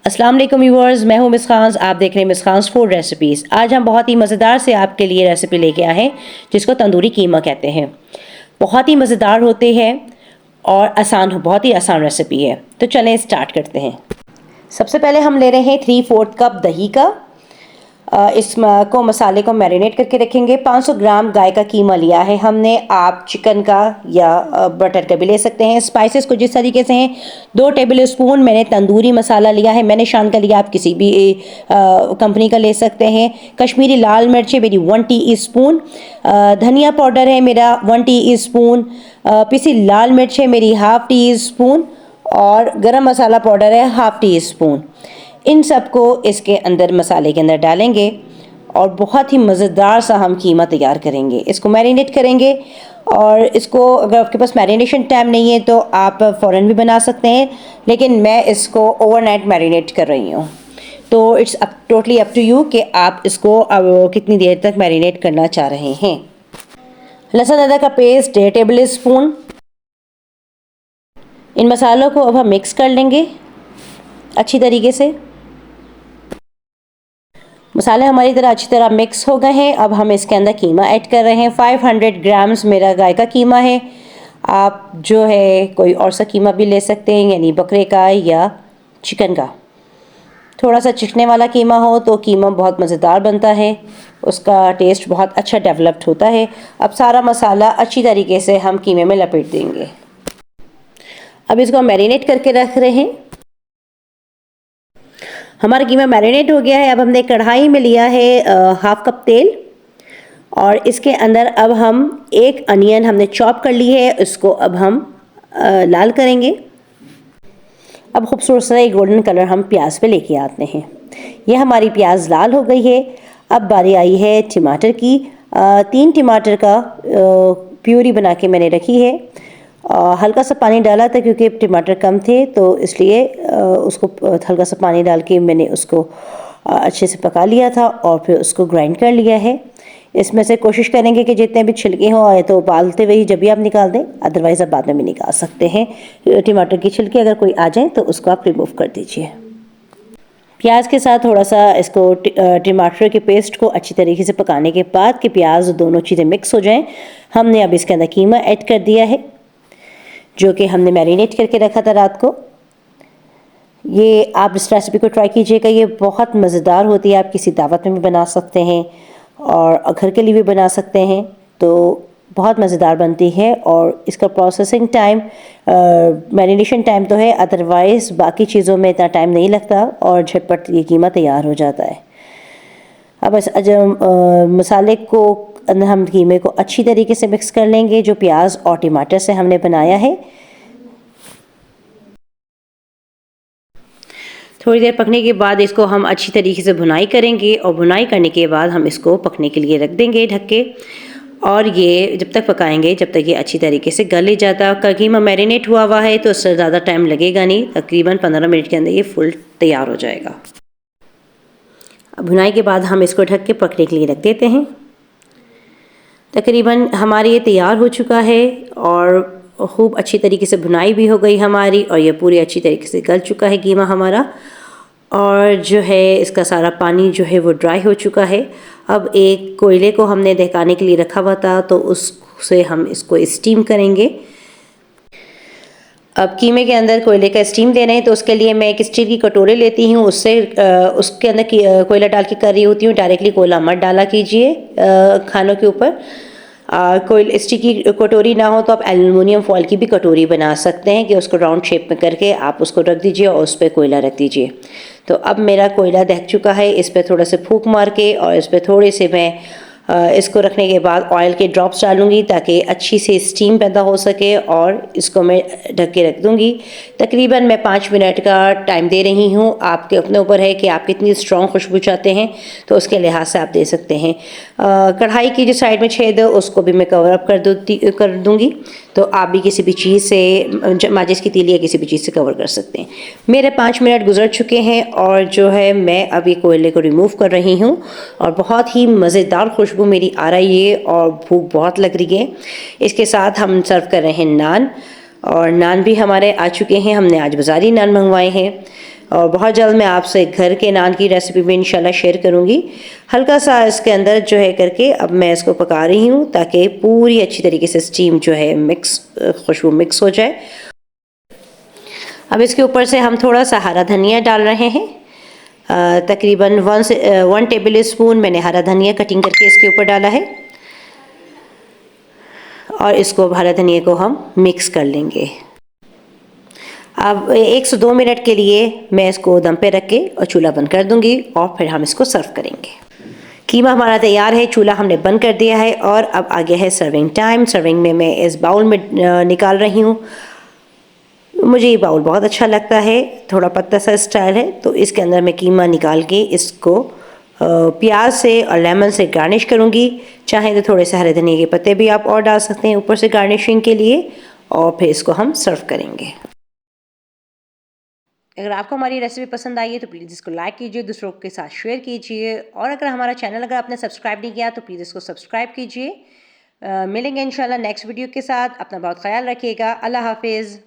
अस्सलाम वालेकुम व्यूअर्स, मैं हूं मिस खान। आप देख रहे हैं मिस खान्स फूड रेसिपीज़। आज हम बहुत ही मज़ेदार से आपके लिए रेसिपी लेके आए हैं जिसको तंदूरी कीमा कहते हैं। बहुत ही मज़ेदार होते हैं और बहुत ही आसान रेसिपी है। तो चलें स्टार्ट करते हैं। सबसे पहले हम ले रहे हैं 3/4 कप दही का। को मसाले को मैरिनेट करके रखेंगे। 500 ग्राम गाय का कीमा लिया है हमने। आप चिकन का या बटर का भी ले सकते हैं। स्पाइसेस को जिस तरीके से हैं, 2 टेबल स्पून मैंने तंदूरी मसाला लिया है, मैंने शान का लिया, आप किसी भी कंपनी का ले सकते हैं। कश्मीरी लाल मिर्चें मेरी 1 टी स्पून, धनिया पाउडर है मेरा 1 टी स्पून, पिसी लाल मिर्च है मेरी 1/2 टी स्पून और गरम मसाला पाउडर है 1/2 टी स्पून। इन सबको इसके अंदर मसाले के अंदर डालेंगे और बहुत ही मज़ेदार सा हम कीमा तैयार करेंगे। इसको मैरिनेट करेंगे और इसको अगर आपके पास मैरिनेशन टाइम नहीं है तो आप फ़ौरन भी बना सकते हैं, लेकिन मैं इसको ओवरनाइट मैरिनेट कर रही हूँ। तो it's totally up to you कि आप इसको अब कितनी देर तक मैरिनेट करना चाह रहे हैं। लहसुन अदरक का पेस्ट 1.5 टेबल स्पून। इन मसालों को अब हम मिक्स कर लेंगे अच्छी तरीके से। मसाले हमारी तरह अच्छी तरह मिक्स हो गए हैं। अब हम इसके अंदर कीमा ऐड कर रहे हैं। 500 ग्राम्स मेरा गाय का कीमा है। आप जो है कोई और सा कीमा भी ले सकते हैं, यानी बकरे का या चिकन का। थोड़ा सा चिकने वाला कीमा हो तो कीमा बहुत मज़ेदार बनता है, उसका टेस्ट बहुत अच्छा डेवलप्ड होता है। अब सारा मसाला अच्छी तरीके से हम कीमे में लपेट देंगे। अब इसको मैरिनेट करके रख रहे हैं। हमारा कीमा मैरिनेट हो गया है। अब हमने कढ़ाई में लिया है 1/2 कप तेल और इसके अंदर अब हम 1 अनियन हमने चॉप कर ली है, इसको अब हम लाल करेंगे। अब खूबसूरत सा एक गोल्डन कलर हम प्याज पे लेके आते हैं। यह हमारी प्याज लाल हो गई है। अब बारी आई है टमाटर की। 3 टमाटर का प्यूरी बना के मैंने रखी है। हल्का सा पानी डाला था क्योंकि टमाटर कम थे, तो इसलिए उसको हल्का सा पानी डाल के मैंने उसको अच्छे से पका लिया था और फिर उसको ग्राइंड कर लिया है। इसमें से कोशिश करेंगे कि जितने भी छिलके हों आए तो उबालते हुए ही जब भी आप निकाल दें, अदरवाइज़ आप बाद में भी निकाल सकते हैं। टमाटर की छिलके अगर कोई आ जाए तो उसको आप रिमूव कर दीजिए। प्याज के साथ थोड़ा सा इसको टमाटर के पेस्ट को अच्छी तरीके से पकाने के बाद कि प्याज दोनों चीज़ें मिक्स हो जाएं, हमने अब इसके अंदर कीमा ऐड कर दिया है जो कि हमने मैरिनेट करके रखा था रात को। ये आप इस रेसिपी को ट्राई कीजिएगा, ये बहुत मज़ेदार होती है। आप किसी दावत में भी बना सकते हैं और घर के लिए भी बना सकते हैं, तो बहुत मज़ेदार बनती है। और इसका प्रोसेसिंग टाइम, मैरिनेशन टाइम तो है, अदरवाइज़ बाकी चीज़ों में इतना टाइम नहीं लगता और झटपट ये कीमा तैयार हो जाता है। अब मसाले को हम कीमे को अच्छी तरीके से मिक्स कर लेंगे जो प्याज और टमाटर से हमने बनाया है। थोड़ी देर पकने के बाद इसको हम अच्छी तरीके से भुनाई करेंगे और भुनाई करने के बाद हम इसको पकने के लिए रख देंगे ढक के। और ये जब तक पकाएंगे जब तक ये अच्छी तरीके से गल नहीं जाता। कीमा मैरिनेट हुआ है तो उससे ज़्यादा टाइम लगेगा नहीं, तकरीबन 15 मिनट के अंदर ये फुल तैयार हो जाएगा। भुनाई के बाद हम इसको ढक के पकने के लिए रख देते हैं। तकरीबन हमारी ये तैयार हो चुका है और खूब अच्छी तरीके से भुनाई भी हो गई हमारी और ये पूरी अच्छी तरीके से गल चुका है कीमा हमारा। और जो है इसका सारा पानी जो है वो ड्राई हो चुका है। अब एक कोयले को हमने दहकाने के लिए रखा हुआ था तो उससे हम इसको स्टीम करेंगे। अब कीमे के अंदर कोयले का स्टीम दे रहे हैं तो उसके लिए मैं एक स्टील की कटोरी लेती हूँ, उससे उसके अंदर कोयला डाल के कर रही होती हूँ। डायरेक्टली कोयला मत डाला कीजिए खानों के ऊपर। कोई स्टील की कटोरी ना हो तो आप एल्युमिनियम फॉइल की भी कटोरी बना सकते हैं कि उसको राउंड शेप में करके आप उसको रख दीजिए और उस पर कोयला रख दीजिए। तो अब मेरा कोयला दहक चुका है। इस पर थोड़ा से फूंक मार के और इस पर थोड़े से मैं इसको रखने के बाद ऑयल के ड्रॉप्स डालूंगी ताकि अच्छी से स्टीम पैदा हो सके और इसको मैं ढक के रख दूंगी। तकरीबन मैं 5 मिनट का टाइम दे रही हूँ। आपके अपने ऊपर है कि आप कितनी स्ट्रॉन्ग खुशबू चाहते हैं, तो उसके लिहाज से आप दे सकते हैं। कढ़ाई की जो साइड में छेद है उसको भी मैं कवर अप कर दूंगी, तो आप भी किसी भी चीज़ से, माचिस की तीली या किसी भी चीज़ से कवर कर सकते हैं। मेरे 5 मिनट गुजर चुके हैं और जो है मैं अभी कोयले को रिमूव कर रही हूँ और बहुत ही मज़ेदार खुशबू मेरी आ रही है और भूख बहुत लग रही है। इसके साथ हम सर्व कर रहे हैं नान, और नान भी हमारे आ चुके हैं। हमने आज बाज़ारी नान मंगवाए हैं और बहुत जल्द मैं आपसे घर के नान की रेसिपी भी इंशाल्लाह शेयर करूँगी। हल्का सा इसके अंदर जो है करके अब मैं इसको पका रही हूँ ताकि पूरी अच्छी तरीके से स्टीम जो है खुशबू मिक्स हो जाए। अब इसके ऊपर से हम थोड़ा सा हरा धनिया डाल रहे हैं। तकरीबन 1 टेबल स्पून मैंने हरा धनिया कटिंग करके इसके ऊपर डाला है और इसको हरा धनिया को हम मिक्स कर लेंगे। अब 1 से 2 मिनट के लिए मैं इसको दम पे रख के और चूल्हा बंद कर दूंगी और फिर हम इसको सर्व करेंगे। कीमा हमारा तैयार है, चूल्हा हमने बंद कर दिया है और अब आ गया है सर्विंग टाइम। सर्विंग में मैं इस बाउल में निकाल रही हूँ। मुझे ये बाउल बहुत अच्छा लगता है, थोड़ा पतला सा स्टाइल है, तो इसके अंदर मैं कीमा निकाल के इसको प्याज से और लेमन से गार्निश करूँगी। चाहे तो थोड़े से हरे धनिया के पत्ते भी आप और डाल सकते हैं ऊपर से गार्निशिंग के लिए और फिर इसको हम सर्व करेंगे। अगर आपको हमारी रेसिपी पसंद आई है तो प्लीज़ इसको लाइक कीजिए, दूसरों के साथ शेयर कीजिए और अगर हमारा चैनल अगर आपने सब्सक्राइब नहीं किया तो प्लीज़ इसको सब्सक्राइब कीजिए। मिलेंगे इंशाल्लाह नेक्स्ट वीडियो के साथ। अपना बहुत ख्याल रखिएगा। अल्लाह हाफिज़।